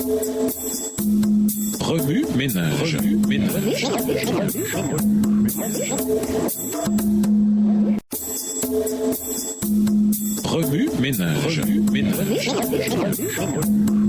Remue ménage. Remue ménage.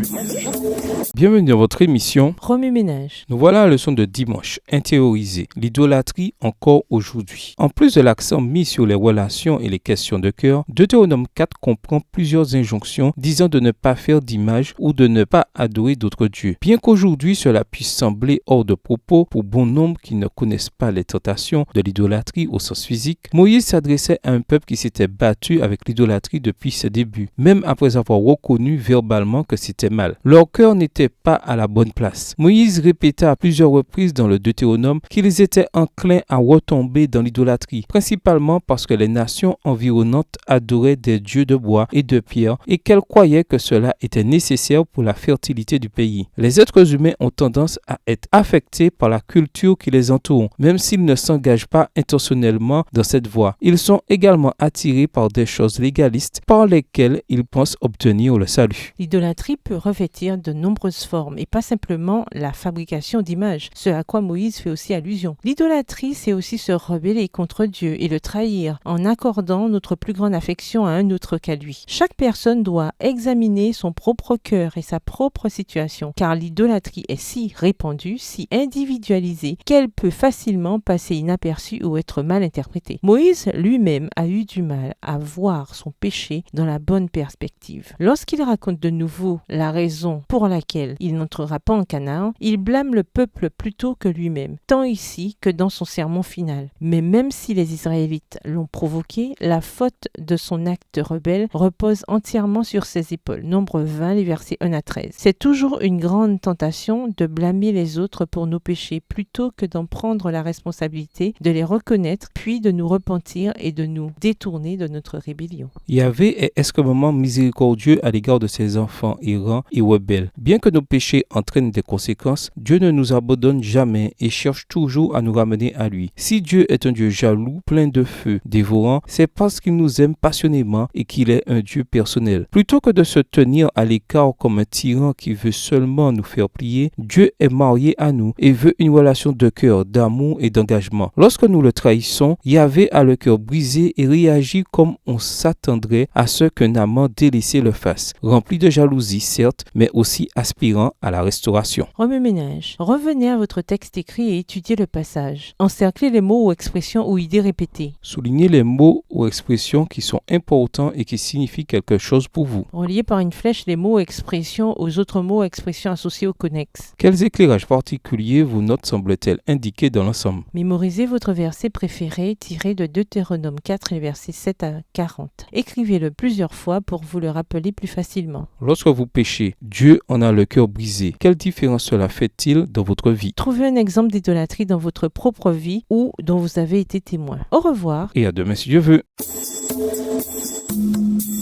Bienvenue dans votre émission Remue ménage. Nous voilà à la leçon de dimanche, intérioriser l'idolâtrie encore aujourd'hui. En plus de l'accent mis sur les relations et les questions de cœur, Deutéronome 4 comprend plusieurs injonctions disant de ne pas faire d'image ou de ne pas adorer d'autres dieux. Bien qu'aujourd'hui cela puisse sembler hors de propos pour bon nombre qui ne connaissent pas les tentations de l'idolâtrie au sens physique, Moïse s'adressait à un peuple qui s'était battu avec l'idolâtrie depuis ses débuts, même après avoir reconnu verbalement que c'était mal. Leur cœur n'était pas à la bonne place. Moïse répéta à plusieurs reprises dans le Deutéronome qu'ils étaient enclins à retomber dans l'idolâtrie, principalement parce que les nations environnantes adoraient des dieux de bois et de pierre et qu'elles croyaient que cela était nécessaire pour la fertilité du pays. Les êtres humains ont tendance à être affectés par la culture qui les entoure, même s'ils ne s'engagent pas intentionnellement dans cette voie. Ils sont également attirés par des choses légalistes par lesquelles ils pensent obtenir le salut. L'idolâtrie peut revêtir de nombreuses formes et pas simplement la fabrication d'images, ce à quoi Moïse fait aussi allusion. L'idolâtrie, c'est aussi se rebeller contre Dieu et le trahir en accordant notre plus grande affection à un autre qu'à lui. Chaque personne doit examiner son propre cœur et sa propre situation, car l'idolâtrie est si répandue, si individualisée, qu'elle peut facilement passer inaperçue ou être mal interprétée. Moïse lui-même a eu du mal à voir son péché dans la bonne perspective. Lorsqu'il raconte de nouveau la raison pour laquelle il n'entrera pas en Canaan, il blâme le peuple plutôt que lui-même, tant ici que dans son sermon final. Mais même si les Israélites l'ont provoqué, la faute de son acte rebelle repose entièrement sur ses épaules. Nombre 20, les versets 1 à 13. C'est toujours une grande tentation de blâmer les autres pour nos péchés plutôt que d'en prendre la responsabilité, de les reconnaître, puis de nous repentir et de nous détourner de notre rébellion. Yahvé est extrêmement miséricordieux à l'égard de ses enfants errants et rebelles. Bien que nos péchés entraînent des conséquences, Dieu ne nous abandonne jamais et cherche toujours à nous ramener à lui. Si Dieu est un Dieu jaloux, plein de feu, dévorant, c'est parce qu'il nous aime passionnément et qu'il est un Dieu personnel. Plutôt que de se tenir à l'écart comme un tyran qui veut seulement nous faire plier, Dieu est marié à nous et veut une relation de cœur, d'amour et d'engagement. Lorsque nous le trahissons, Yahvé a le cœur brisé et réagit comme on s'attendrait à ce qu'un amant délaissé le fasse, rempli de jalousie certes, mais aussi aspirant à la restauration. Remue ménage. Revenez à votre texte écrit et étudiez le passage. Encerclez les mots ou expressions ou idées répétées. Soulignez les mots ou expressions qui sont importants et qui signifient quelque chose pour vous. Reliez par une flèche les mots ou expressions aux autres mots ou expressions associés aux connexes. Quels éclairages particuliers vos notes semblent-elles indiquer dans l'ensemble? Mémorisez votre verset préféré tiré de Deutéronome 4 et versets 7 à 40. Écrivez-le plusieurs fois pour vous le rappeler plus facilement. Lorsque vous péchez, Dieu en a le cœur brisé. Quelle différence cela fait-il dans votre vie? Trouvez un exemple d'idolâtrie dans votre propre vie ou dont vous avez été témoin. Au revoir. Et à demain si Dieu veut.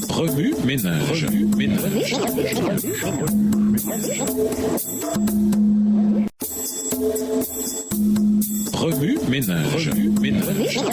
Remue ménage. Remue ménage.